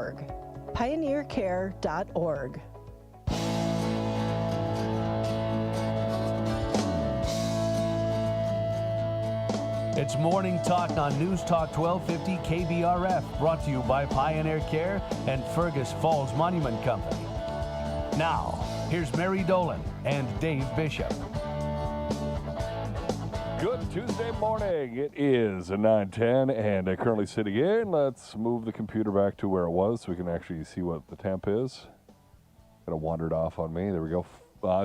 pioneercare.org. Pioneercare.org. It's Morning Talk on News Talk 1250 KBRF, brought to you by Pioneer Care and Fergus Falls Monument Company. Now, here's Mary Dolan and Dave Bishop. Good Tuesday morning. It is 9:10 and currently sitting in. Let's move the computer back to where it was so we can actually see what the temp is. Kind of wandered off on me. There we go.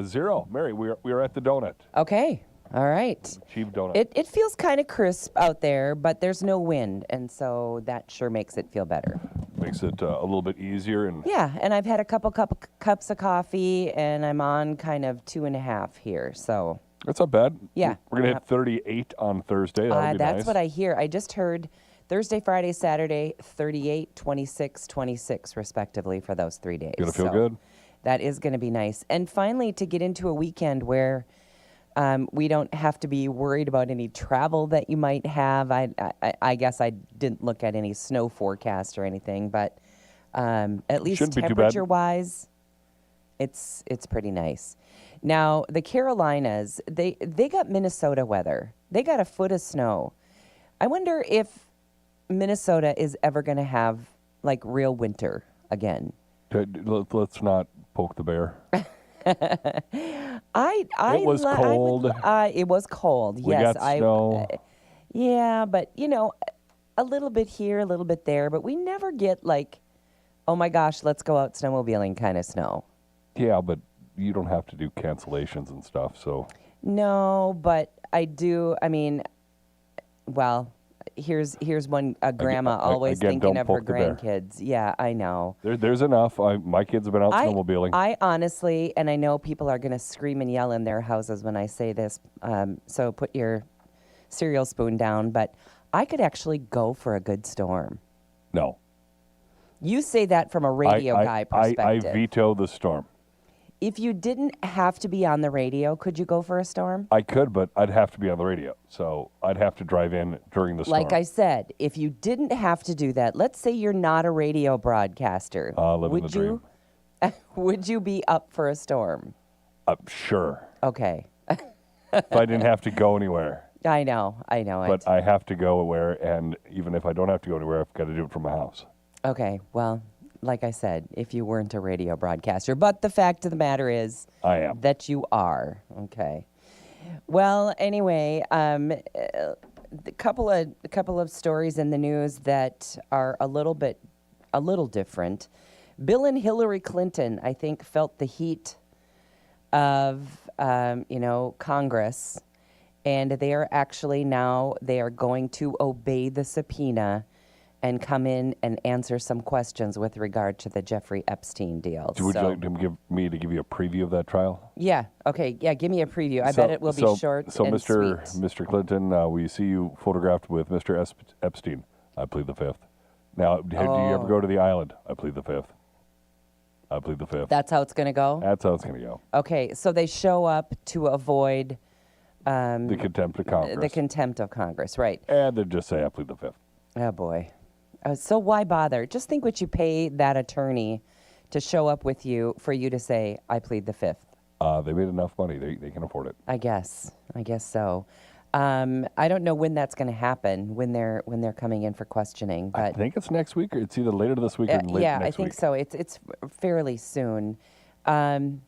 0. Mary, we are at the donut. Okay. All right. Achieved donut. It feels kind of crisp out there, but there's no wind, and so that sure makes it feel better. Makes it a little bit easier. And yeah, and I've had a couple cups of coffee, and I'm on kind of 2.5 here, so. That's not bad. Yeah. We're going to hit 38 on Thursday. That'll be that's nice. what I hear. I just heard Thursday, Friday, Saturday, 38, 26, 26, respectively, for those 3 days. Going to feel good. That is going to be nice. And finally, to get into a weekend where we don't have to be worried about any travel that you might have. I guess I didn't look at any snow forecast or anything, but at least temperature-wise, it's pretty nice. Now, the Carolinas, they got Minnesota weather. They got a foot of snow. I wonder if Minnesota is ever going to have, like, real winter again. Let's not poke the bear. It was cold. It was cold. We yes, got snow. Yeah, but a little bit here, a little bit there, but we never get like, oh my gosh, let's go out snowmobiling kind of snow. Yeah, but you don't have to do cancellations and stuff, so. No, but I do. I mean, well, here's one grandma always thinking of her grandkids. Yeah, I know. There's enough. My kids have been out snowmobiling. I honestly, and I know people are going to scream and yell in their houses when I say this, so put your cereal spoon down, but I could actually go for a good storm. No. You say that from a radio guy perspective. I veto the storm. If you didn't have to be on the radio, could you go for a storm? I could, but I'd have to be on the radio. So I'd have to drive in during the storm. Like I said, if you didn't have to do that, let's say you're not a radio broadcaster. Living the dream. Would you be up for a storm? Sure. Okay. If I didn't have to go anywhere. I know. But I have to go anywhere, and even if I don't have to go anywhere, I've got to do it from my house. Okay, well, like I said, if you weren't a radio broadcaster. But the fact of the matter is I am. That you are. Okay. Well, anyway, a couple of stories in the news that are a little different. Bill and Hillary Clinton, I think, felt the heat of Congress, and they are actually now going to obey the subpoena and come in and answer some questions with regard to the Jeffrey Epstein deal. Would you like to give you a preview of that trial? Yeah. Okay. Yeah. Give me a preview. I bet it will be short. So, and Mr. Clinton, we see you photographed with Mr. Epstein. I plead the fifth. Now, do you ever go to the island? I plead the fifth. I plead the fifth. That's how it's going to go? That's how it's going to go. Okay. So they show up to avoid the contempt of Congress. The contempt of Congress, right? And they just say, I plead the fifth. Oh boy. So why bother? Just think what you pay that attorney to show up with you for you to say, I plead the fifth. They made enough money. They can afford it. I guess so. I don't know when that's going to happen, when they're coming in for questioning. But I think it's next week, or it's either later this week or late next week. Yeah, I think so. It's fairly soon. And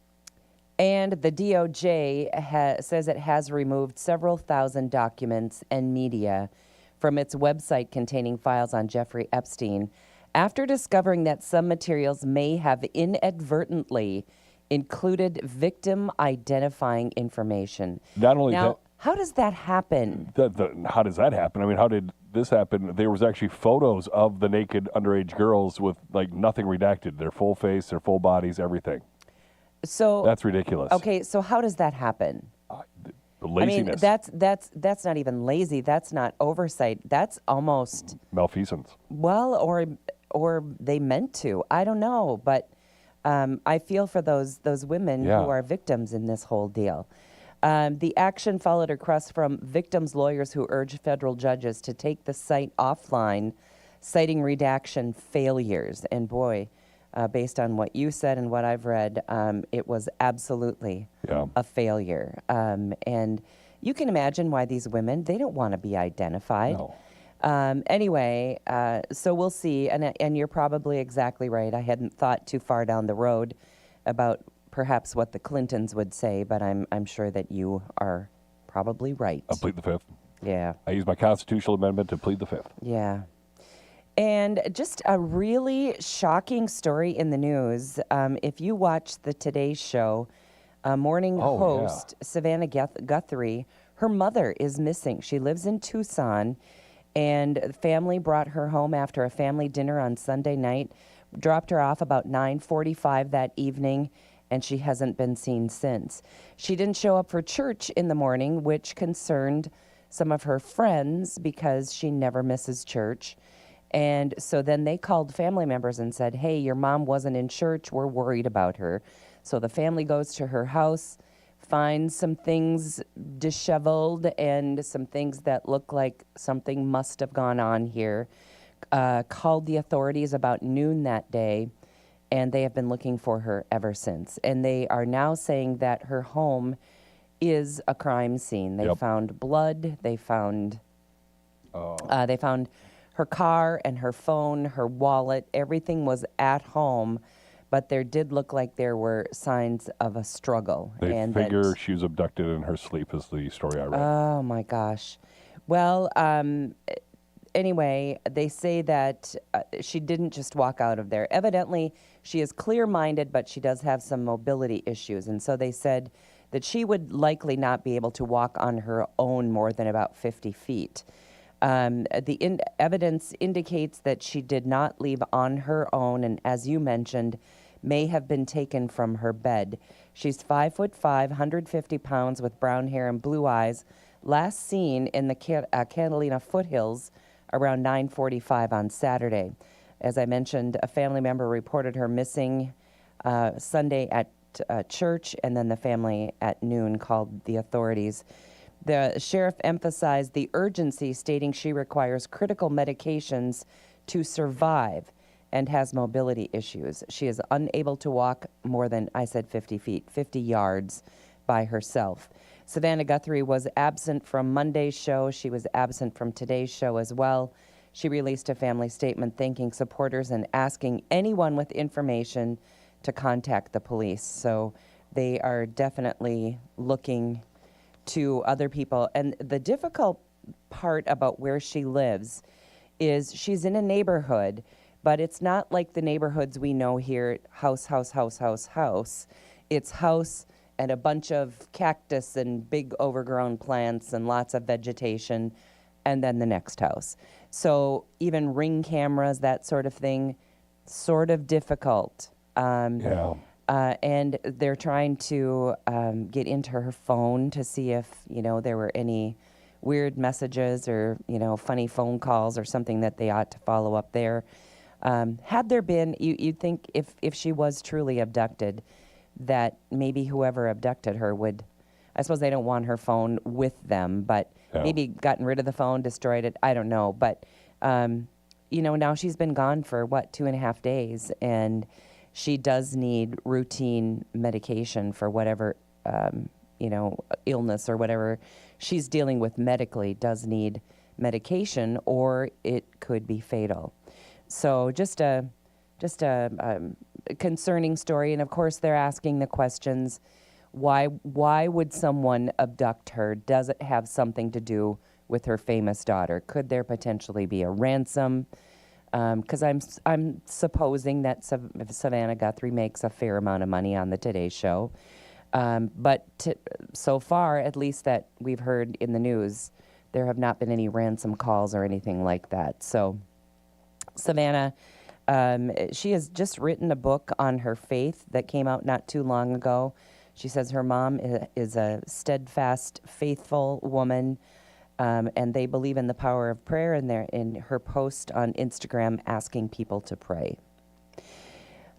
the DOJ says it has removed several thousand documents and media from its website containing files on Jeffrey Epstein after discovering that some materials may have inadvertently included victim identifying information. Not only now, that, how does that happen? How does that happen? I mean, how did this happen? There was actually photos of the naked underage girls with like nothing redacted, their full face, their full bodies, everything. So that's ridiculous. Okay, so how does that happen? The laziness. I mean, that's not even lazy. That's not oversight. That's almost malfeasance. Well, or they meant to. I don't know, but I feel for those women who are victims in this whole deal. The action followed a request from victims' lawyers who urged federal judges to take the site offline citing redaction failures. And boy, based on what you said and what I've read, it was absolutely a failure. And you can imagine why these women, they don't want to be identified. No. Anyway, so we'll see. And you're probably exactly right. I hadn't thought too far down the road about perhaps what the Clintons would say, but I'm sure that you are probably right. I'll plead the fifth. Yeah. I use my constitutional amendment to plead the fifth. Yeah. And just a really shocking story in the news. If you watch the Today Show, morning host Savannah Guthrie, her mother is missing. She lives in Tucson, and the family brought her home after a family dinner on Sunday night, dropped her off about 9:45 that evening, and she hasn't been seen since. She didn't show up for church in the morning, which concerned some of her friends because she never misses church. And so then they called family members and said, hey, your mom wasn't in church. We're worried about her. So the family goes to her house, finds some things disheveled and some things that look like something must have gone on here, called the authorities about noon that day, and they have been looking for her ever since. And they are now saying that her home is a crime scene. They found blood. They found her car and her phone, her wallet. Everything was at home, but there did look like there were signs of a struggle. They figure she was abducted in her sleep is the story I read. Oh, my gosh. Well, anyway, they say that she didn't just walk out of there. Evidently, she is clear-minded, but she does have some mobility issues. And so they said that she would likely not be able to walk on her own more than about 50 feet. The evidence indicates that she did not leave on her own, and as you mentioned, may have been taken from her bed. She's 5'5", 150 pounds with brown hair and blue eyes, last seen in the Catalina foothills around 9:45 on Saturday. As I mentioned, a family member reported her missing Sunday at church, and then the family at noon called the authorities. The sheriff emphasized the urgency, stating she requires critical medications to survive and has mobility issues. She is unable to walk more than, I said 50 feet, 50 yards by herself. Savannah Guthrie was absent from Monday's show. She was absent from today's show as well. She released a family statement thanking supporters and asking anyone with information to contact the police. So they are definitely looking to other people. And the difficult part about where she lives is she's in a neighborhood, but it's not like the neighborhoods we know here, house, house, house, house, house. It's house and a bunch of cactus and big overgrown plants and lots of vegetation, and then the next house. So even Ring cameras, that sort of thing, sort of difficult. And they're trying to get into her phone to see if, there were any weird messages or, funny phone calls or something that they ought to follow up there. Had there been, you'd think if she was truly abducted, that maybe whoever abducted her would, I suppose they don't want her phone with them, but maybe gotten rid of the phone, destroyed it, I don't know. But, now she's been gone for, 2.5 days, and she does need routine medication for whatever, illness or whatever she's dealing with medically, does need medication, or it could be fatal. So just a concerning story. And of course, they're asking the questions, why would someone abduct her? Does it have something to do with her famous daughter? Could there potentially be a ransom? Because I'm supposing that Savannah Guthrie makes a fair amount of money on the Today Show. But so far, at least that we've heard in the news, there have not been any ransom calls or anything like that. So Savannah, she has just written a book on her faith that came out not too long ago. She says her mom is a steadfast, faithful woman, and they believe in the power of prayer, and they're in her post on Instagram asking people to pray.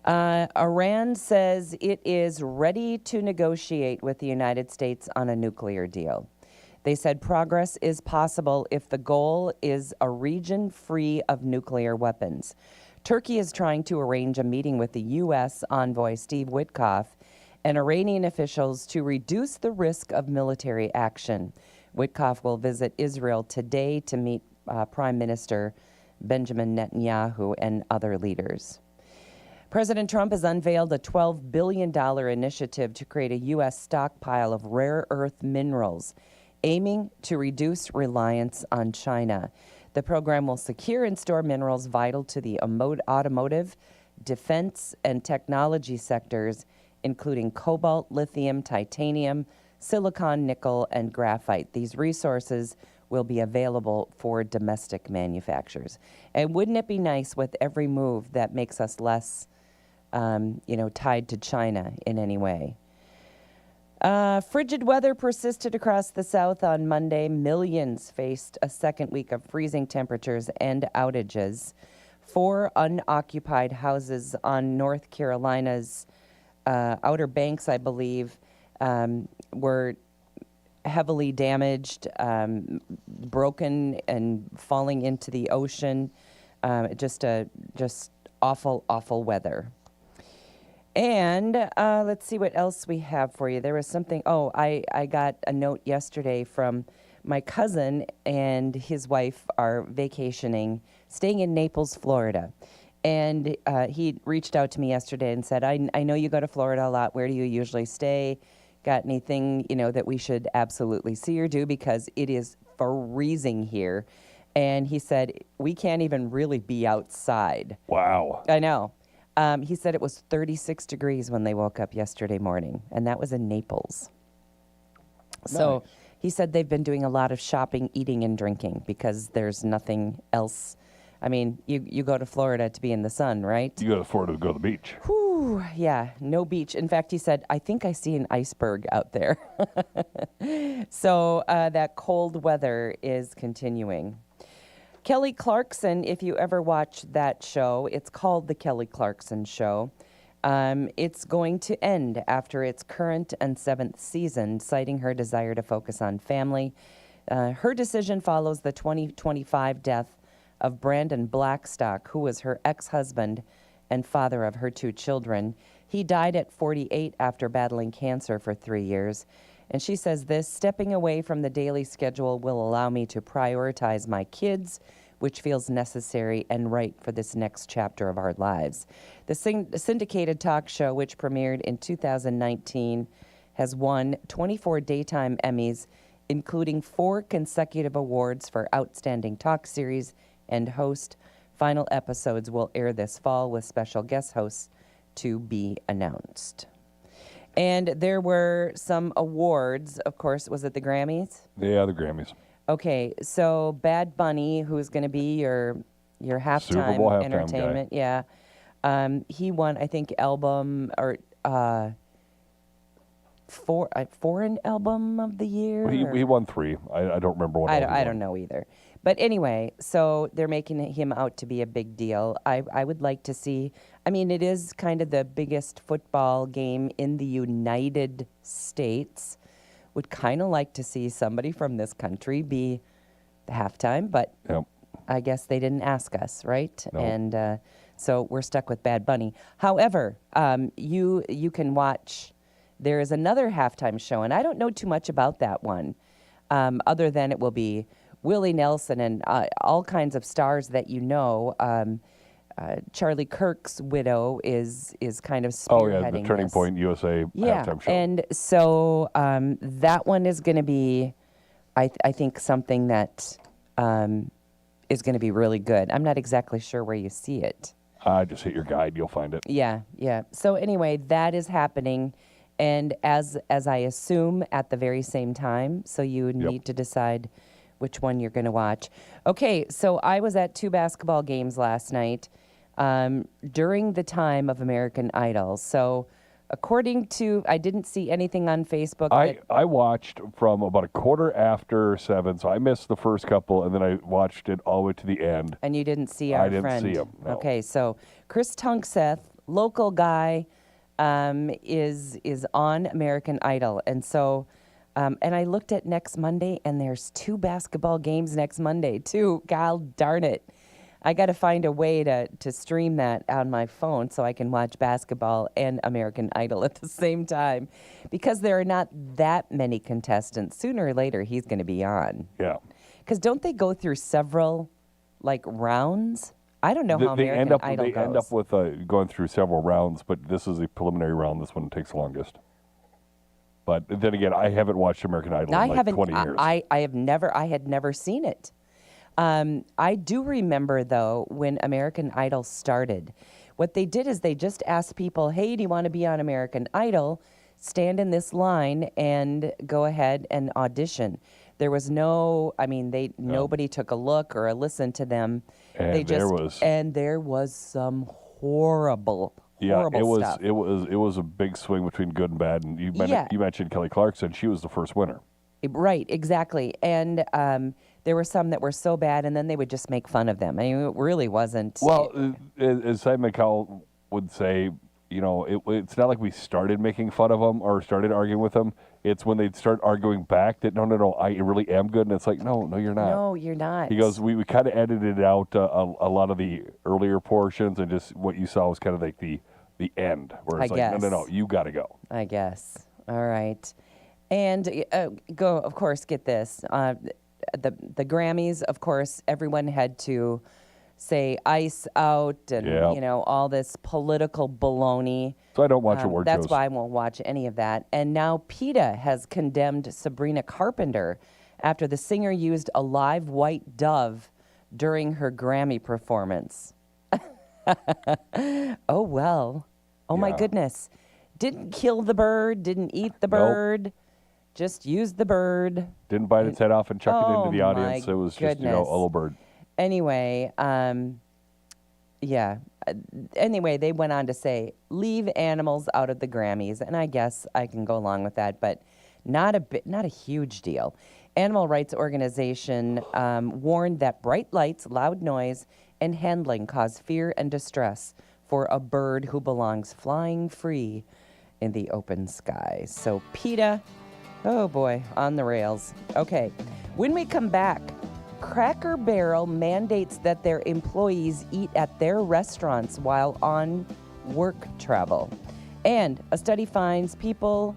Iran says it is ready to negotiate with the United States on a nuclear deal. They said progress is possible if the goal is a region free of nuclear weapons. Turkey is trying to arrange a meeting with the U.S. envoy Steve Witkoff and Iranian officials to reduce the risk of military action. Witkoff will visit Israel today to meet Prime Minister Benjamin Netanyahu and other leaders. President Trump has unveiled a $12 billion initiative to create a U.S. stockpile of rare earth minerals, aiming to reduce reliance on China. The program will secure and store minerals vital to the automotive, defense, and technology sectors, including cobalt, lithium, titanium, silicon, nickel, and graphite. These resources will be available for domestic manufacturers. And wouldn't it be nice with every move that makes us less, tied to China in any way? Frigid weather persisted across the South on Monday. Millions faced a second week of freezing temperatures and outages. 4 unoccupied houses on North Carolina's Outer Banks, I believe, were heavily damaged, broken, and falling into the ocean. Just awful, awful weather. And let's see what else we have for you. There was something. Oh, I got a note yesterday from my cousin and his wife are vacationing, staying in Naples, Florida. And he reached out to me yesterday and said, I know you go to Florida a lot. Where do you usually stay? Got anything, that we should absolutely see or do? Because it is freezing here. And he said, we can't even really be outside. Wow. I know. He said it was 36 degrees when they woke up yesterday morning, and that was in Naples. So Nice. he said they've been doing a lot of shopping, eating, and drinking because there's nothing else. I mean, you go to Florida to be in the sun, right? You go to Florida to go to the beach. Whew, yeah, no beach. In fact, he said, I think I see an iceberg out there. So that cold weather is continuing. Kelly Clarkson, if you ever watch that show, it's called The Kelly Clarkson Show. It's going to end after its current and 7th season, citing her desire to focus on family. Her decision follows the 2025 death of Brandon Blackstock, who was her ex-husband and father of her 2 children. He died at 48 after battling cancer for 3 years. And she says this, stepping away from the daily schedule will allow me to prioritize my kids, which feels necessary and right for this next chapter of our lives. The syndicated talk show, which premiered in 2019, has won 24 daytime Emmys, including 4 consecutive awards for Outstanding Talk Series and Host. Final episodes will air this fall with special guest hosts to be announced. And there were some awards, of course. Was it the Grammys? Yeah, the Grammys. Okay, so Bad Bunny, who's going to be your Super halftime Bowl halftime entertainment, yeah. He won, I think, album or foreign album of the year. Well, he won 3. I don't remember what. I don't know either. But anyway, so they're making him out to be a big deal. I would like to see, I mean, it is kind of the biggest football game in the United States. Would kind of like to see somebody from this country be the halftime, but Yep. I guess they didn't ask us, right? No. And so we're stuck with Bad Bunny. However, you can watch, there is another halftime show, and I don't know too much about that one, other than it will be Willie Nelson and all kinds of stars that you know. Charlie Kirk's widow is kind of spearheading Oh yeah, the Turning this. Point USA halftime show. And so that one is going to be, I think, something that is going to be really good. I'm not exactly sure where you see it. Just hit your guide, you'll find it. Yeah. So anyway, that is happening, and as I assume at the very same time, so you need to decide which one you're going to watch. Okay, so I was at 2 basketball games last night during the time of American Idol. So according to, I didn't see anything on Facebook. I watched from about 7:15, so I missed the first couple, and then I watched it all the way to the end. And you didn't see our friend. I didn't see him, no. Okay, so Chris Tunkseth, local guy, is on American Idol. And so And I looked at next Monday, and there's 2 basketball games next Monday, too. God darn it. I got to find a way to stream that on my phone so I can watch basketball and American Idol at the same time. Because there are not that many contestants. Sooner or later, he's going to be on. Yeah. Because don't they go through several, rounds? I don't know how American Idol goes. They end up with going through several rounds, but this is a preliminary round. This one takes the longest. But then again, I haven't watched American Idol in 20 years. I had never seen it. I do remember, though, when American Idol started, what they did is they just asked people, hey, do you want to be on American Idol? Stand in this line and go ahead and audition. There was nobody took a look or a listen to them. And there was some horrible stuff. It was a big swing between good and bad. And you mentioned Kelly Clarkson. She was the first winner. Right, exactly. And there were some that were so bad, and then they would just make fun of them. I mean, it really wasn't. Well, as Simon McCowell would say, it's not like we started making fun of them or started arguing with them. It's when they'd start arguing back that, no, I really am good. And it's like, no, you're not. No, you're not. He goes, we kind of edited out a lot of the earlier portions, and just what you saw was kind of like the end, where it's no, you got to go. I guess. All right. And of course, get this. The Grammys, of course, everyone had to say ice out and, all this political baloney. So I don't watch award shows. That's why I won't watch any of that. And now PETA has condemned Sabrina Carpenter after the singer used a live white dove during her Grammy performance. Oh, well. Oh, my goodness. Didn't kill the bird, didn't eat the bird. Nope. Just used the bird. Didn't bite its head off and chuck it into the audience. It was just, a little bird. Anyway, Anyway, they went on to say, leave animals out of the Grammys. And I guess I can go along with that, but not a huge deal. Animal rights organization warned that bright lights, loud noise, and handling cause fear and distress for a bird who belongs flying free in the open sky. So PETA, oh boy, on the rails. Okay, when we come back, Cracker Barrel mandates that their employees eat at their restaurants while on work travel. And a study finds people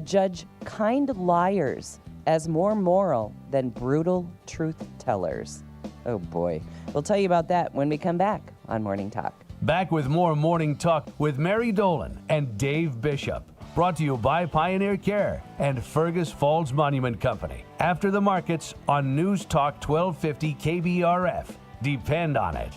judge kind liars as more moral than brutal truth tellers. Oh boy. We'll tell you about that when we come back on Morning Talk. Back with more Morning Talk with Mary Dolan and Dave Bishop. Brought to you by Pioneer Care and Fergus Falls Monument Company. After the markets on News Talk 1250 KBRF. Depend on it.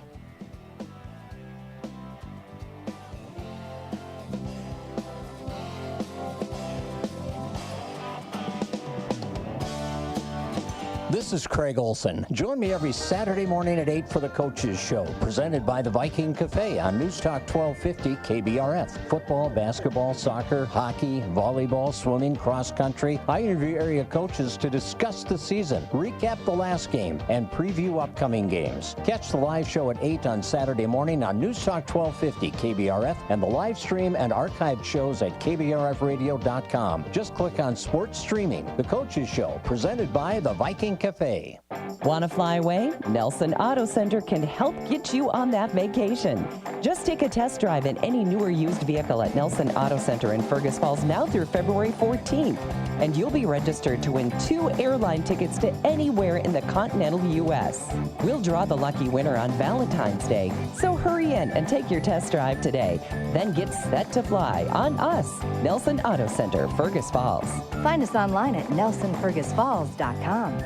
This is Craig Olson. Join me every Saturday morning at 8 for the Coaches Show, presented by the Viking Cafe on News Talk 1250 KBRF. Football, basketball, soccer, hockey, volleyball, swimming, cross country. I interview area coaches to discuss the season, recap the last game, and preview upcoming games. Catch the live show at 8 on Saturday morning on News Talk 1250 KBRF and the live stream and archived shows at KBRFradio.com. Just click on Sports Streaming. The Coaches Show, presented by the Viking Cafe. Want to fly away? Nelson Auto Center can help get you on that vacation. Just take a test drive in any new or used vehicle at Nelson Auto Center in Fergus Falls now through February 14th. And you'll be registered to win 2 airline tickets to anywhere in the continental U.S. We'll draw the lucky winner on Valentine's Day, so hurry in and take your test drive today. Then get set to fly on us, Nelson Auto Center, Fergus Falls. Find us online at nelsonfergusfalls.com.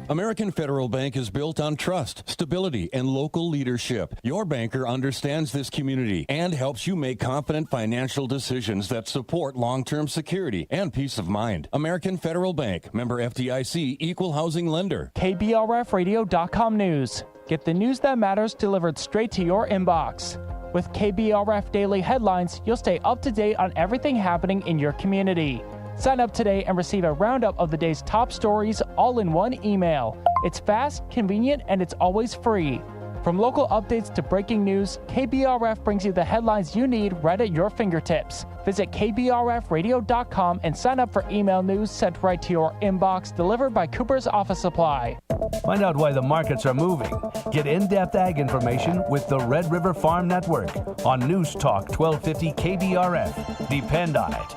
American Federal Bank is built on trust, stability, and local leadership. Your banker understands this community and helps you make confident financial decisions that support long-term security and peace of mind. American Federal Bank, member FDIC, equal housing lender. KBRFradio.com news. Get the news that matters delivered straight to your inbox. With KBRF Daily Headlines, you'll stay up to date on everything happening in your community. Sign up today and receive a roundup of the day's top stories all in one email. It's fast, convenient, and it's always free. From local updates to breaking news, KBRF brings you the headlines you need right at your fingertips. Visit KBRFradio.com and sign up for email news sent right to your inbox, delivered by Cooper's Office Supply. Find out why the markets are moving. Get in-depth ag information with the Red River Farm Network on News Talk 1250 KBRF. Depend on it.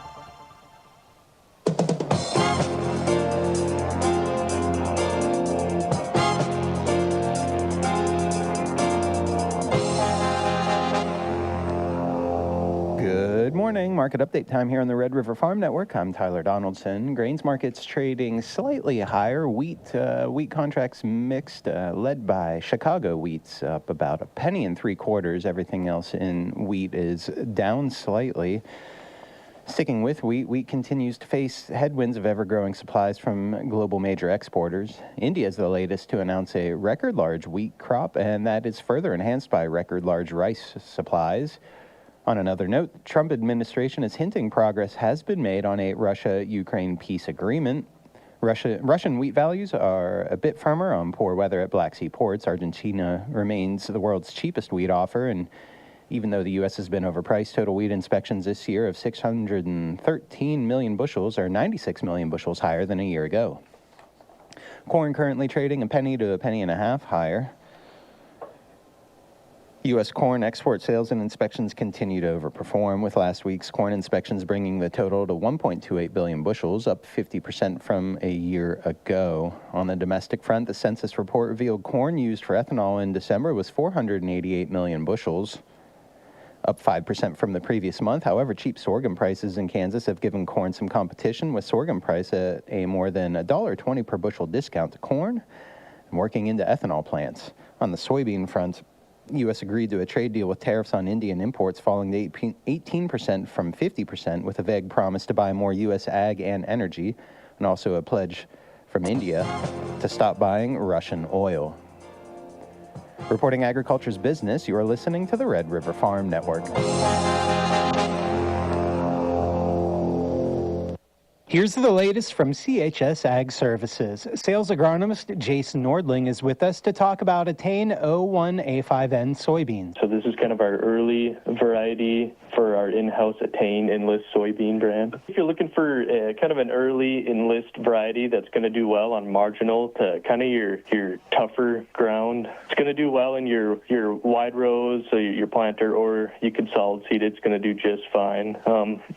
Good morning. Market update time here on the Red River Farm Network. I'm Tyler Donaldson. Grains markets trading slightly higher. Wheat contracts mixed, led by Chicago wheats up about 1 3/4 pennies. Everything else in wheat is down slightly. Sticking with wheat continues to face headwinds of ever-growing supplies from global major exporters. India is the latest to announce a record-large wheat crop, and that is further enhanced by record-large rice supplies. On another note, the Trump administration is hinting progress has been made on a Russia-Ukraine peace agreement. Russian wheat values are a bit firmer on poor weather at Black Sea ports. Argentina remains the world's cheapest wheat offer, and even though the U.S. has been overpriced, total wheat inspections this year of 613 million bushels are 96 million bushels higher than a year ago. Corn currently trading 1 penny to 1.5 pennies higher. U.S. corn export sales and inspections continue to overperform, with last week's corn inspections bringing the total to 1.28 billion bushels, up 50% from a year ago. On the domestic front, the census report revealed corn used for ethanol in December was 488 million bushels, up 5% from the previous month. However, cheap sorghum prices in Kansas have given corn some competition, with sorghum price at a more than $1.20 per bushel discount to corn and working into ethanol plants. On the soybean front, U.S. agreed to a trade deal with tariffs on Indian imports falling to 18% from 50%, with a vague promise to buy more U.S. ag and energy, and also a pledge from India to stop buying Russian oil. Reporting agriculture's business, you are listening to the Red River Farm Network. Here's the latest from CHS Ag Services. Sales agronomist Jason Nordling is with us to talk about Attain 01A5N soybeans. So this is kind of our early variety for our in-house Attain Enlist soybean brand. If you're looking for kind of an early Enlist variety that's going to do well on marginal to kind of your tougher ground, it's going to do well in your wide rows, so your planter, or you could solid seed. It's going to do just fine.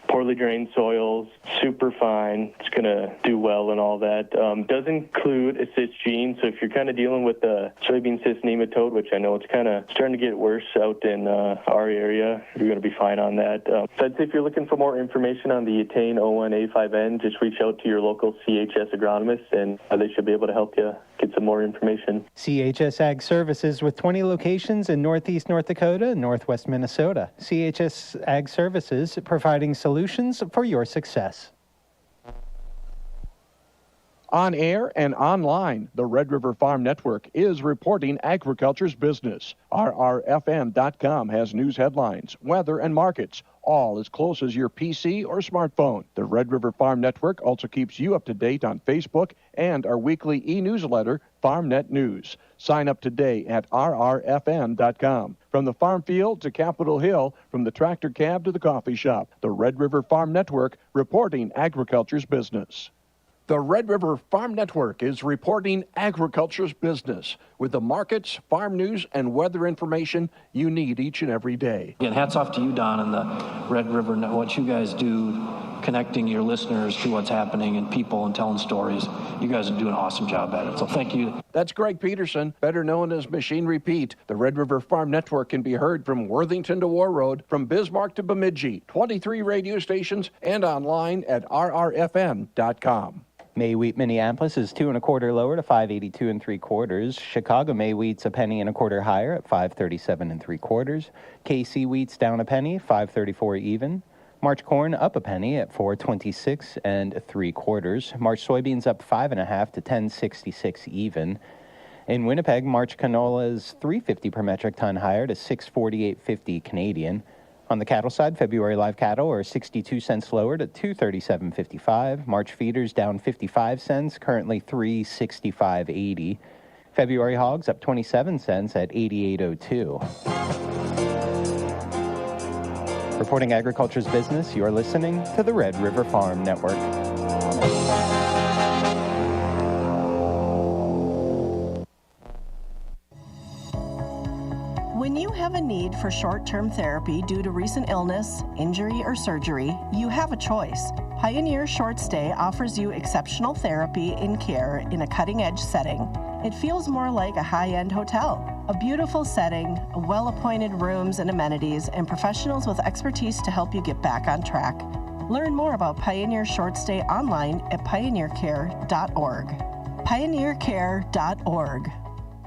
Poorly drained soils, super fine. It's going to do well and all that. Does include a cyst gene, so if you're kind of dealing with the soybean cyst nematode, which I know it's kind of starting to get worse out in our area, you're going to be fine on that. So I'd say if you're looking for more information on the Attain 01A5N, just reach out to your local CHS agronomist, and they should be able to help you get some more information. CHS Ag Services with 20 locations in Northeast North Dakota and Northwest Minnesota. CHS Ag Services, providing solutions for your success. On air and online, the Red River Farm Network is reporting agriculture's business. RRFN.com has news headlines, weather, and markets, all as close as your PC or smartphone. The Red River Farm Network also keeps you up to date on Facebook and our weekly e-newsletter, FarmNet News. Sign up today at RRFN.com. From the farm field to Capitol Hill, from the tractor cab to the coffee shop, the Red River Farm Network reporting agriculture's business. The Red River Farm Network is reporting agriculture's business with the markets, farm news, and weather information you need each and every day. Again, hats off to you, Don, and the Red River, what you guys do, connecting your listeners to what's happening and people and telling stories. You guys are doing an awesome job at it, so thank you. That's Greg Peterson, better known as Machine Repeat. The Red River Farm Network can be heard from Worthington to War Road, from Bismarck to Bemidji, 23 radio stations, and online at rrfn.com. May wheat Minneapolis is 2 1/4 lower to 5.82 3/4. Chicago May wheat's 1 1/4 higher at 5.37 3/4. KC wheat's down a penny, 5.34 even. March corn up a penny at 4.26 3/4. March soybeans up 5.5 to 10.66 even. In Winnipeg, March canola is 3.50 per metric ton higher to 6.48.50 Canadian. On the cattle side, February live cattle are 62 cents lower to 237.55. March feeders down 55 cents, currently 365.80. February hogs up 27 cents at 88.02. Reporting agriculture's business, you're listening to the Red River Farm Network. When you have a need for short-term therapy due to recent illness, injury, or surgery, you have a choice. Pioneer Short Stay offers you exceptional therapy and care in a cutting-edge setting. It feels more like a high-end hotel. A beautiful setting, well-appointed rooms and amenities, and professionals with expertise to help you get back on track. Learn more about Pioneer Short Stay online at pioneercare.org. Pioneercare.org.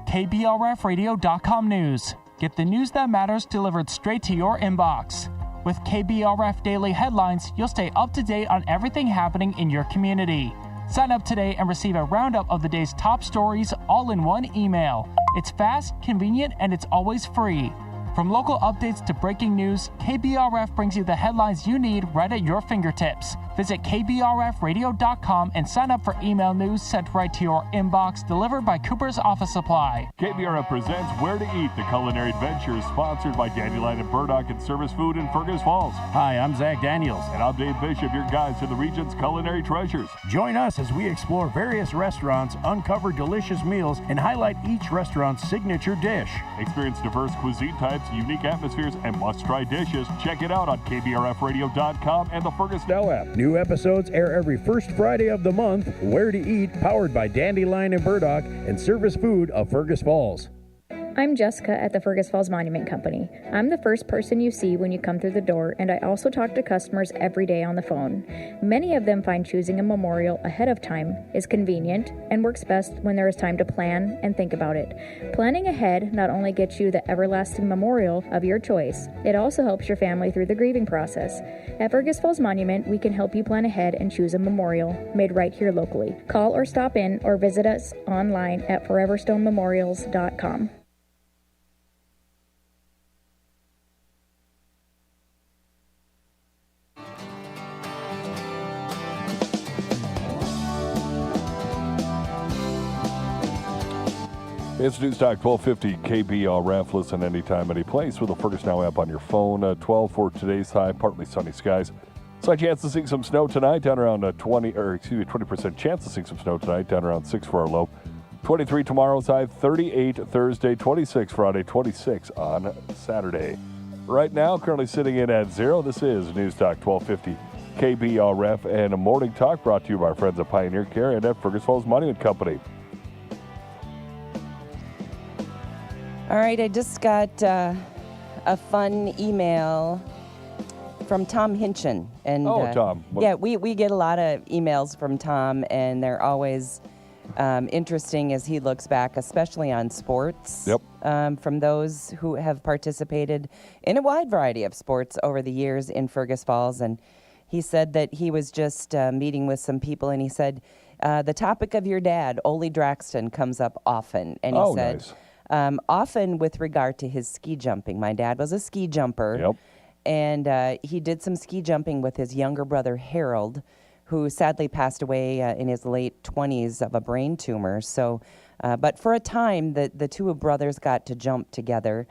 KBRFradio.com news. Get the news that matters delivered straight to your inbox. With KBRF Daily Headlines, you'll stay up to date on everything happening in your community. Sign up today and receive a roundup of the day's top stories all in one email. It's fast, convenient, and it's always free. From local updates to breaking news, KBRF brings you the headlines you need right at your fingertips. Visit KBRFradio.com and sign up for email news sent right to your inbox, delivered by Cooper's Office Supply. KBRF presents Where to Eat, the culinary adventure sponsored by Dandelion and Burdock and Service Food in Fergus Falls. Hi, I'm Zach Daniels. And I'm Dave Bishop, your guides to the region's culinary treasures. Join us as we explore various restaurants, uncover delicious meals, and highlight each restaurant's signature dish. Experience diverse cuisine types, unique atmospheres, and must-try dishes. Check it out on KBRFradio.com and the Fergus Now app. New episodes air every first Friday of the month. Where to Eat, powered by Dandelion and Burdock and Service Food of Fergus Falls. I'm Jessica at the Fergus Falls Monument Company. I'm the first person you see when you come through the door, and I also talk to customers every day on the phone. Many of them find choosing a memorial ahead of time is convenient and works best when there is time to plan and think about it. Planning ahead not only gets you the everlasting memorial of your choice, it also helps your family through the grieving process. At Fergus Falls Monument, we can help you plan ahead and choose a memorial made right here locally. Call or stop in or visit us online at foreverstonememorials.com. It's News Talk 1250 KBRF. Listen anytime, any place with the Fergus Now app on your phone. 12 for today's high, partly sunny skies. Slight chance to see some snow tonight, down around 20% chance to see some snow tonight, down around 6 for our low. 23 tomorrow's high, 38 Thursday, 26 Friday, 26 on Saturday. Right now, currently sitting in at 0. This is News Talk 1250 KBRF and a morning talk brought to you by our friends at Pioneer Care and at Fergus Falls Monument Company. All right, I just got a fun email from Tom Hinchin. And, Tom. Yeah, we get a lot of emails from Tom, and they're always interesting as he looks back, especially on sports. Yep. From those who have participated in a wide variety of sports over the years in Fergus Falls. And he said that he was just meeting with some people, and he said, the topic of your dad, Ole Draxton, comes up often. And he said, nice. Often with regard to his ski jumping. My dad was a ski jumper. Yep. And he did some ski jumping with his younger brother, Harold, who sadly passed away in his late 20s of a brain tumor. So, but for a time, the two brothers got to jump together.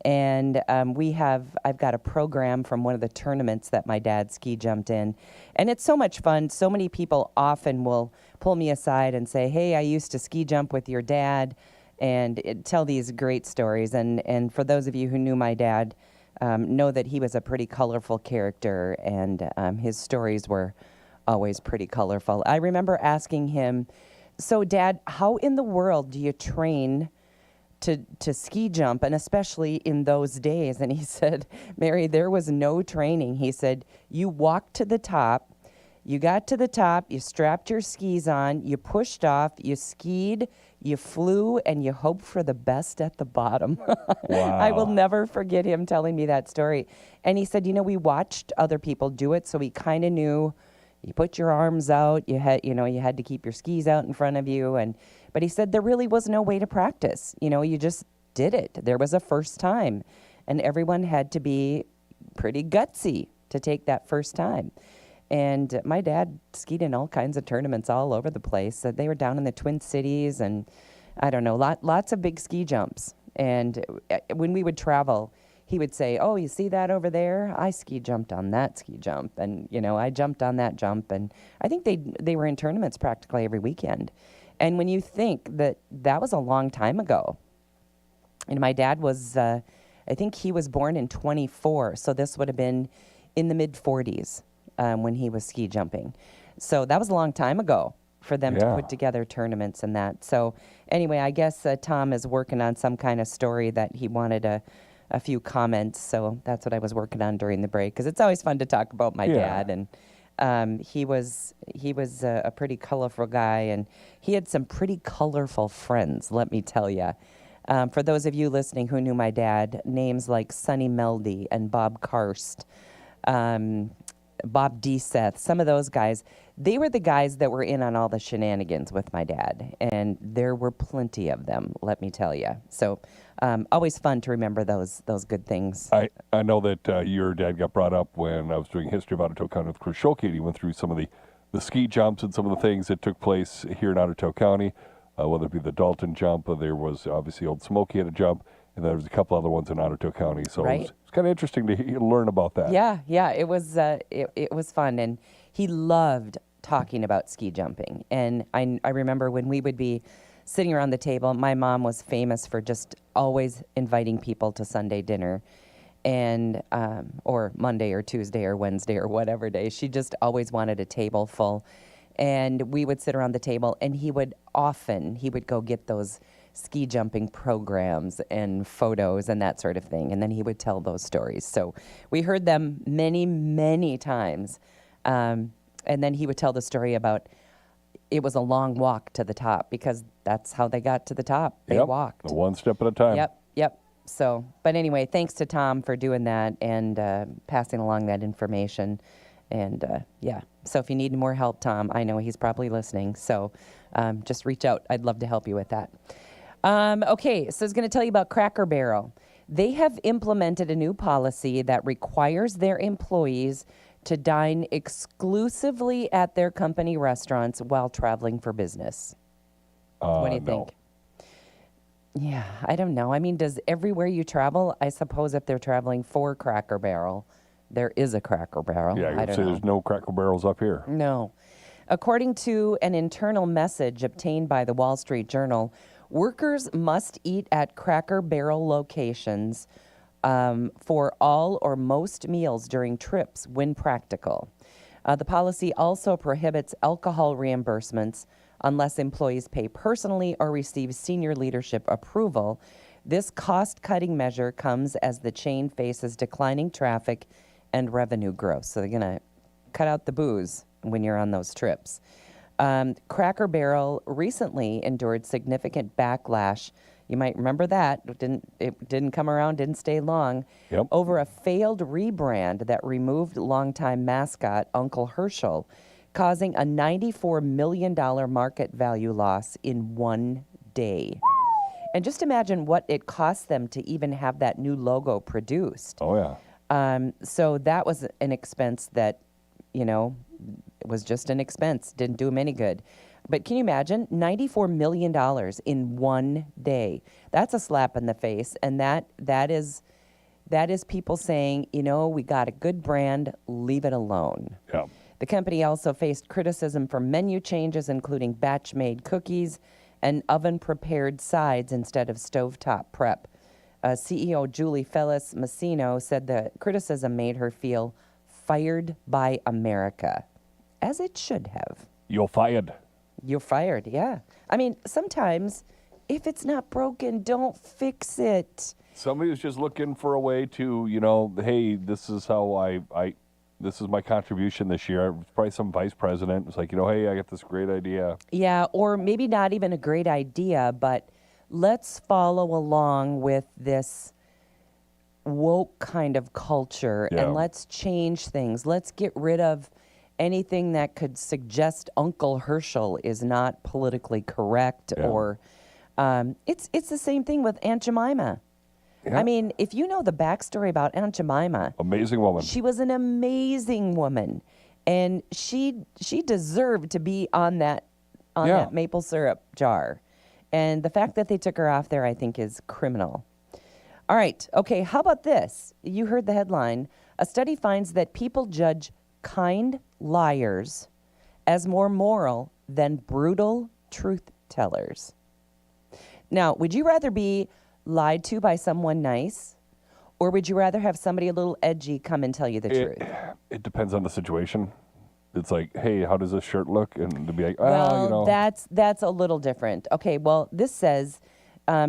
And I've got a program from one of the tournaments that my dad ski jumped in. And it's so much fun. So many people often will pull me aside and say, hey, I used to ski jump with your dad, and tell these great stories. And for those of you who knew my dad, know that he was a pretty colorful character, and his stories were always pretty colorful. I remember asking him, so Dad, how in the world do you train to ski jump, and especially in those days? And he said, Mary, there was no training. He said, you walked to the top, you got to the top, you strapped your skis on, you pushed off, you skied, you flew, and you hoped for the best at the bottom. Wow. I will never forget him telling me that story. And he said, we watched other people do it, so we kind of knew you put your arms out, you had to keep your skis out in front of you. But he said there really was no way to practice. You just did it. There was a first time, and everyone had to be pretty gutsy to take that first time. And my dad skied in all kinds of tournaments all over the place. They were down in the Twin Cities and I don't know, lots of big ski jumps. And when we would travel, he would say, oh, you see that over there? I ski jumped on that ski jump. And, I jumped on that jump. And I think they were in tournaments practically every weekend. And when you think that was a long time ago, and my dad was, I think he was born in 24. So this would have been in the mid-40s when he was ski jumping. So that was a long time ago for them to put together tournaments and that. So anyway, I guess Tom is working on some kind of story that he wanted a few comments. So that's what I was working on during the break, because it's always fun to talk about my dad. And he was a pretty colorful guy, and he had some pretty colorful friends, let me tell you. For those of you listening who knew my dad, names like Sonny Meldy and Bob Karst, Bob DeSeth, some of those guys, they were the guys that were in on all the shenanigans with my dad. And there were plenty of them, let me tell you. So always fun to remember those good things. I know that your dad got brought up when I was doing history of Otter County with Chris Schulke, and he went through some of the ski jumps and some of the things that took place here in Otter County, whether it be the Dalton jump, there was obviously Old Smoky had a jump, and there was a couple other ones in Otter County. So it's kind of interesting to learn about that. Yeah, it was it was fun, and he loved talking about ski jumping. And I remember when we would be sitting around the table, my mom was famous for just always inviting people to Sunday dinner, and or Monday or Tuesday or Wednesday or whatever day. She just always wanted a table full. And we would sit around the table, and he would go get those ski jumping programs and photos and that sort of thing. And then he would tell those stories. So we heard them many, many times. And then he would tell the story about it was a long walk to the top, because that's how they got to the top. They walked. One step at a time. Yep. So, but anyway, thanks to Tom for doing that and passing along that information. And so if you need more help, Tom, I know he's probably listening. So just reach out. I'd love to help you with that. Okay, so I was going to tell you about Cracker Barrel. They have implemented a new policy that requires their employees to dine exclusively at their company restaurants while traveling for business. What do you think? Yeah, I don't know. I mean, does everywhere you travel, I suppose if they're traveling for Cracker Barrel, there is a Cracker Barrel. Yeah, you'd say there's no Cracker Barrels up here. No. According to an internal message obtained by the Wall Street Journal, workers must eat at Cracker Barrel locations for all or most meals during trips when practical. The policy also prohibits alcohol reimbursements unless employees pay personally or receive senior leadership approval. This cost-cutting measure comes as the chain faces declining traffic and revenue growth. So they're going to cut out the booze when you're on those trips. Cracker Barrel recently endured significant backlash. You might remember that. It didn't come around, didn't stay long. Yep. Over a failed rebrand that removed longtime mascot Uncle Herschel, causing a $94 million market value loss in one day. And just imagine what it cost them to even have that new logo produced. Oh, yeah. So that was an expense that, was just an expense. Didn't do them any good. But can you imagine? $94 million in one day. That's a slap in the face. And that is people saying, we got a good brand, leave it alone. Yeah. The company also faced criticism for menu changes, including batch-made cookies and oven-prepared sides instead of stovetop prep. CEO Julie Fellis Massino said the criticism made her feel fired by America, as it should have. You're fired. You're fired, yeah. I mean, sometimes if it's not broken, don't fix it. Somebody was just looking for a way to, hey, this is how this is my contribution this year. Probably some vice president was like, hey, I got this great idea. Yeah, or maybe not even a great idea, but let's follow along with this woke kind of culture and let's change things. Let's get rid of anything that could suggest Uncle Herschel is not politically correct or it's the same thing with Aunt Jemima. Yeah. I mean, if you know the backstory about Aunt Jemima. Amazing woman. She was an amazing woman, and she deserved to be on that maple syrup jar. And the fact that they took her off there, I think, is criminal. All right. Okay. How about this? You heard the headline. A study finds that people judge kind liars as more moral than brutal truth tellers. Now, would you rather be lied to by someone nice, or would you rather have somebody a little edgy come and tell you the truth? It depends on the situation. It's like, hey, how does this shirt look? And to be like, Well, you know. that's a little different. Okay, well, this says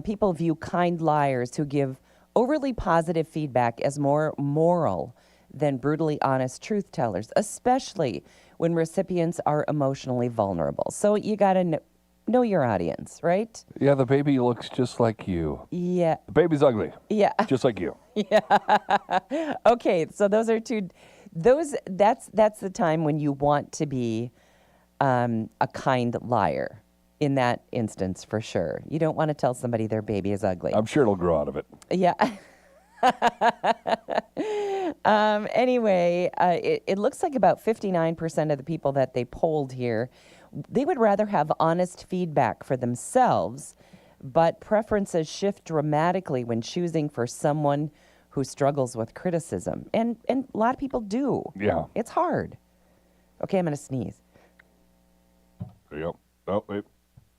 people view kind liars who give overly positive feedback as more moral than brutally honest truth tellers, especially when recipients are emotionally vulnerable. So you got to know your audience, right? Yeah, the baby looks just like you. Yeah. The baby's ugly. Yeah. Just like you. Yeah. Okay, so those are two. That's the time when you want to be a kind liar. In that instance, for sure, you don't want to tell somebody their baby is ugly. I'm sure it'll grow out of it. Yeah. Anyway, it looks like about 59% of the people that they polled here, they would rather have honest feedback for themselves, but preferences shift dramatically when choosing for someone who struggles with criticism. And a lot of people do. Yeah. It's hard. Okay, I'm going to sneeze. There you go. Oh, wait.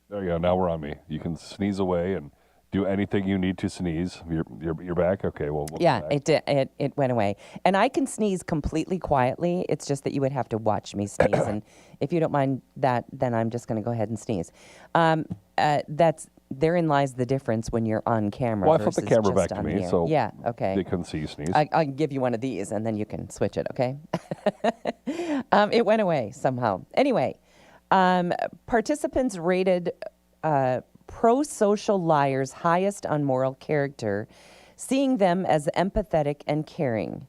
There you go. Now we're on me. You can sneeze away and do anything you need to sneeze. You're back? Okay, well. Yeah, it did. It went away. And I can sneeze completely quietly. It's just that you would have to watch me sneeze. And if you don't mind that, then I'm just going to go ahead and sneeze. Therein lies the difference when you're on camera. Well, I flipped the versus camera just back to on me, here. so yeah, okay. They couldn't see you sneeze. I'll give you one of these, and then you can switch it, okay? It went away somehow. Anyway, participants rated pro-social liars highest on moral character, seeing them as empathetic and caring.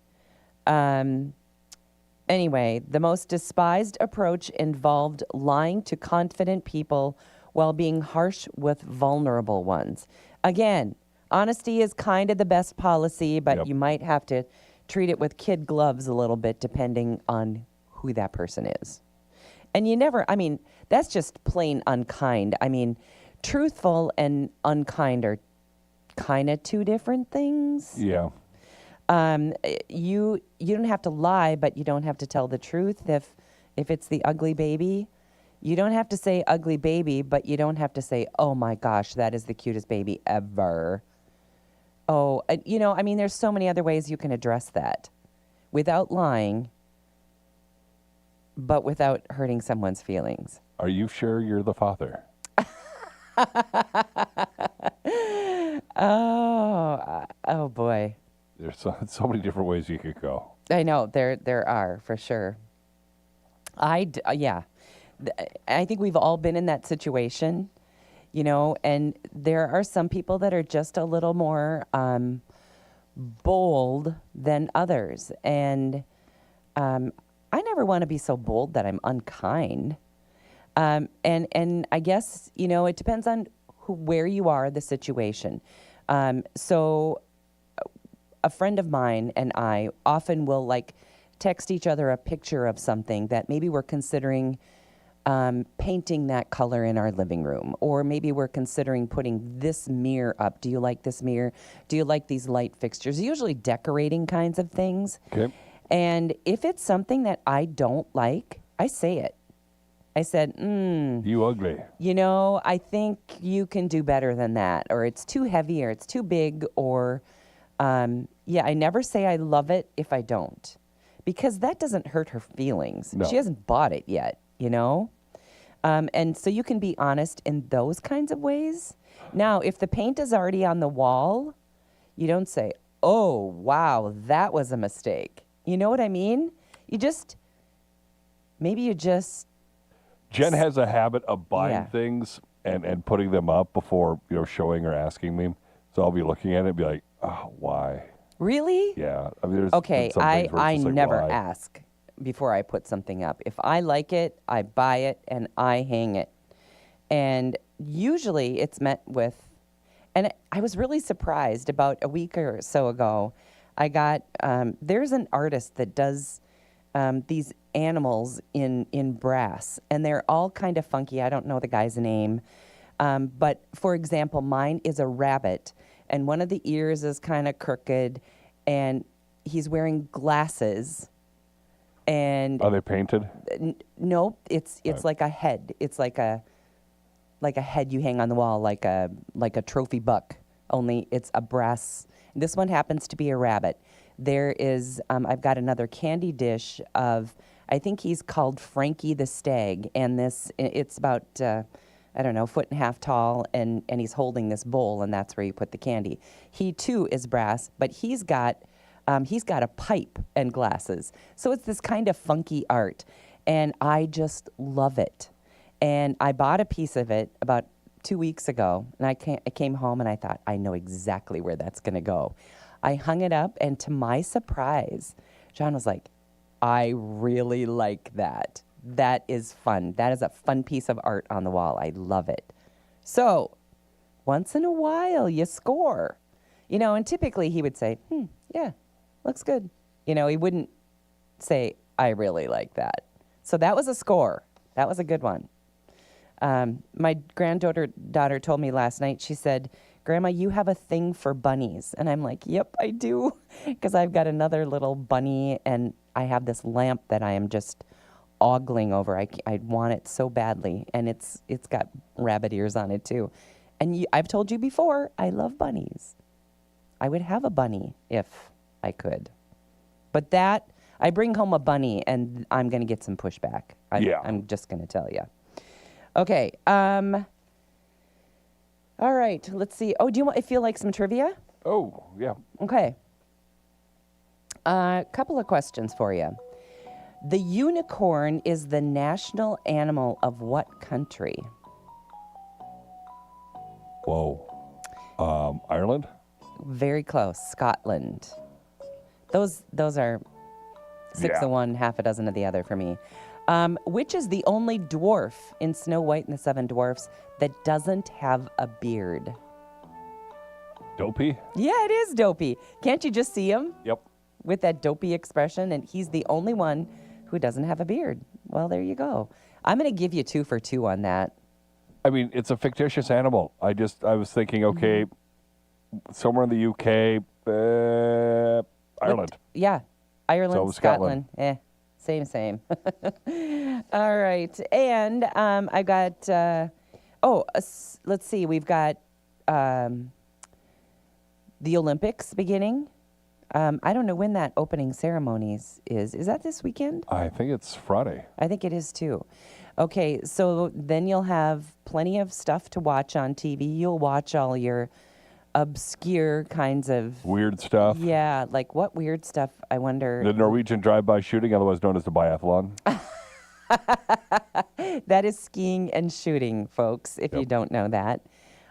Anyway, the most despised approach involved lying to confident people while being harsh with vulnerable ones. Again, honesty is kind of the best policy, but you might have to treat it with kid gloves a little bit depending on who that person is. And that's just plain unkind. I mean, truthful and unkind are kind of two different things. Yeah. You don't have to lie, but you don't have to tell the truth if it's the ugly baby. You don't have to say ugly baby, but you don't have to say, oh my gosh, that is the cutest baby ever. Oh, there's so many other ways you can address that without lying, but without hurting someone's feelings. Are you sure you're the father? Oh boy. There's so many different ways you could go. I know, there are, for sure. I think we've all been in that situation, and there are some people that are just a little more bold than others. And I never want to be so bold that I'm unkind. And I guess, it depends on where you are, the situation. So a friend of mine and I often will text each other a picture of something that maybe we're considering painting that color in our living room, or maybe we're considering putting this mirror up. Do you like this mirror? Do you like these light fixtures? Usually decorating kinds of things. Okay. And if it's something that I don't like, I say it. I said, you ugly. I think you can do better than that, or it's too heavy, or it's too big, or, I never say I love it if I don't, because that doesn't hurt her feelings. No. She hasn't bought it yet, and so you can be honest in those kinds of ways. Now, if the paint is already on the wall, you don't say, oh, wow, that was a mistake. You know what I mean? Jen has a habit of buying things and putting them up before, showing or asking me. So I'll be looking at it and be like, oh, why? Really? Yeah. I mean, there's okay, some things where I it's just never why? ask before I put something up. If I like it, I buy it and I hang it. And usually it's met with, and I was really surprised about a week or so ago. I got, there's an artist that does these animals in brass, and they're all kind of funky. I don't know the guy's name, But for example, mine is a rabbit, and one of the ears is kind of crooked, and he's wearing glasses. And are they painted? No, it's like a head. It's like a head you hang on the wall, like a trophy buck. Only it's a brass. This one happens to be a rabbit. There is I've got another candy dish of, I think he's called Frankie the Stag, and it's about I don't know, 1.5 feet tall, and he's holding this bowl, and that's where you put the candy. He too is brass, but he's got a pipe and glasses. So it's this kind of funky art, and I just love it. And I bought a piece of it about 2 weeks ago, and I came home and I thought, I know exactly where that's going to go. I hung it up, and to my surprise, John was like, I really like that. That is fun. That is a fun piece of art on the wall. I love it. So once in a while, you score. And typically he would say, yeah, looks good. He wouldn't say, I really like that. So that was a score. That was a good one. My daughter told me last night, she said, Grandma, you have a thing for bunnies. And I'm like, yep, I do. Because I've got another little bunny, and I have this lamp that I am just ogling over. I want it so badly. And it's got rabbit ears on it too. And I've told you before, I love bunnies. I would have a bunny if I could. But I bring home a bunny, and I'm going to get some pushback. I'm just going to tell you. Okay. All right. Let's see. Oh, do you feel like some trivia? Oh, yeah. Okay. A couple of questions for you. The unicorn is the national animal of what country? Whoa. Ireland? Very close. Scotland. Those are 6 of one, half a dozen of the other for me. Which is the only dwarf in Snow White and the Seven Dwarfs that doesn't have a beard? Dopey? Yeah, it is Dopey. Can't you just see him? Yep. With that dopey expression, and he's the only one who doesn't have a beard. Well, there you go. I'm going to give you 2 for 2 on that. I mean, it's a fictitious animal. I was thinking, okay, somewhere in the UK, Ireland. Yeah, Ireland, Scotland. Same. All right. And I got, let's see. We've got the Olympics beginning. I don't know when that opening ceremonies is. Is that this weekend? I think it's Friday. I think it is too. Okay, so then you'll have plenty of stuff to watch on TV. You'll watch all your obscure kinds of weird stuff. Yeah, like what weird stuff, I wonder. The Norwegian drive-by shooting, otherwise known as the biathlon. That is skiing and shooting, folks, if you don't know that.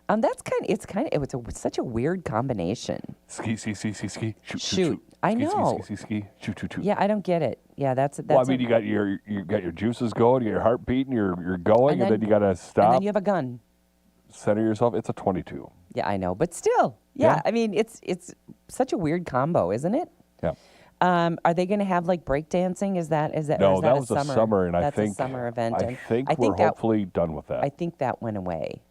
It's such a weird combination. Ski, shoot. I know. Ski, shoot. Yeah, I don't get it. Yeah, that's. Well, I mean, you got your juices going, you got your heart beating, you're going, and then you got to stop. And then you have a gun. Center yourself. It's a .22. Yeah, I know, but still, yeah. I mean, it's such a weird combo, isn't it? Yeah. Are they going to have like breakdancing? Is that no? That was a summer, and that's I think a summer event. I think we're hopefully done with that. I think that went away.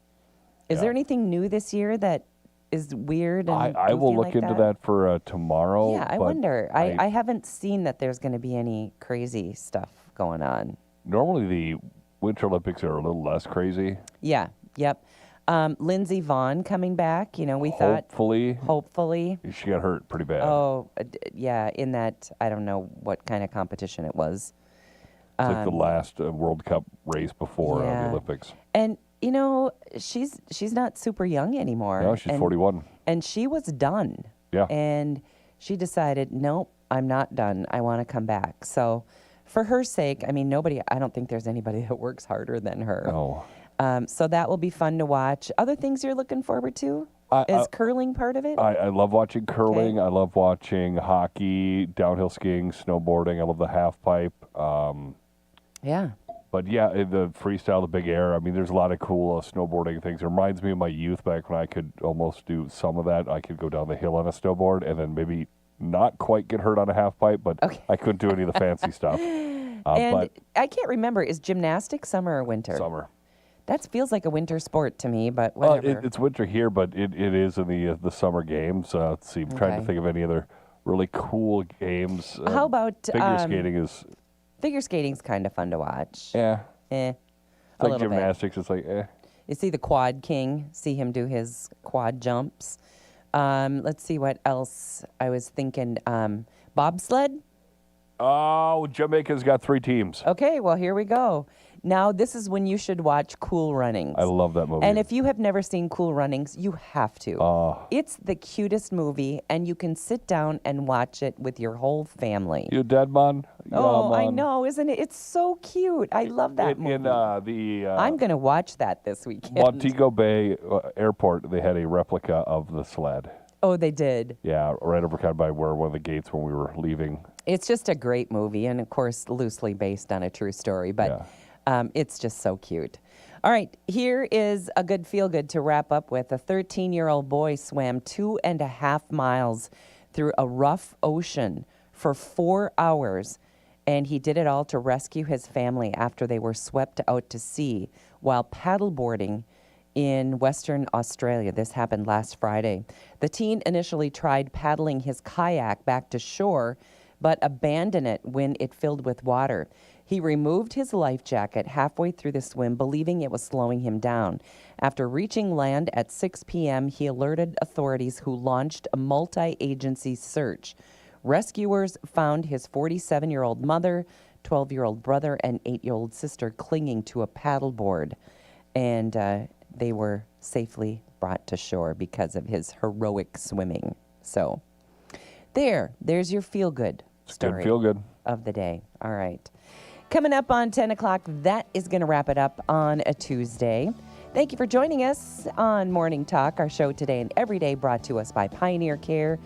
Is there anything new this year that is weird? And I will look into that for tomorrow. Yeah, I wonder. I haven't seen that there's going to be any crazy stuff going on. Normally, the Winter Olympics are a little less crazy. Yeah. Yep. Lindsey Vonn coming back. We thought hopefully she got hurt pretty bad. Oh, yeah. In that, I don't know what kind of competition it was. It's like the last World Cup race before the Olympics. And she's not super young anymore. No, she's 41. And she was done. Yeah. And she decided, nope, I'm not done. I want to come back. So for her sake, I mean, I don't think there's anybody that works harder than her. No. So that will be fun to watch. Other things you're looking forward to? Is curling part of it? I love watching curling. Okay. I love watching hockey, downhill skiing, snowboarding. I love the half pipe. Yeah. But yeah, the freestyle, the big air. I mean, there's a lot of cool snowboarding things. It reminds me of my youth back when I could almost do some of that. I could go down the hill on a snowboard and then maybe not quite get hurt on a half pipe, but I couldn't do any of the fancy stuff. And I can't remember, is gymnastics summer or winter? Summer. That feels like a winter sport to me, but whatever. It's winter here, but it is in the summer games. Let's see. I'm trying to think of any other really cool games. How about figure skating is... Figure skating's kind of fun to watch. Yeah. It's like gymnastics. It's like, You see the Quad King, see him do his quad jumps. Let's see what else I was thinking. Bobsled? Oh, Jamaica's got 3 teams. Okay, well, here we go. Now, this is when you should watch Cool Runnings. I love that movie. And if you have never seen Cool Runnings, you have to. It's the cutest movie, and you can sit down and watch it with your whole family. You dead, man? Oh, I know, isn't it? It's so cute. I love that movie. I'm going to watch that this weekend. Montego Bay Airport, they had a replica of the sled. Oh, they did? Yeah, right over kind of by where one of the gates when we were leaving. It's just a great movie, and of course, loosely based on a true story, but it's just so cute. All right, here is a good feel-good to wrap up with. A 13-year-old boy swam 2.5 miles through a rough ocean for 4 hours, and he did it all to rescue his family after they were swept out to sea while paddleboarding in Western Australia. This happened last Friday. The teen initially tried paddling his kayak back to shore, but abandoned it when it filled with water. He removed his life jacket halfway through the swim, believing it was slowing him down. After reaching land at 6 p.m., he alerted authorities, who launched a multi-agency search. Rescuers found his 47-year-old mother, 12-year-old brother, and 8-year-old sister clinging to a paddleboard. And they were safely brought to shore because of his heroic swimming. So there's your feel-good story of the day. All right. Coming up on 10 o'clock, that is going to wrap it up on a Tuesday. Thank you for joining us on Morning Talk, our show today and every day brought to us by Pioneer Care.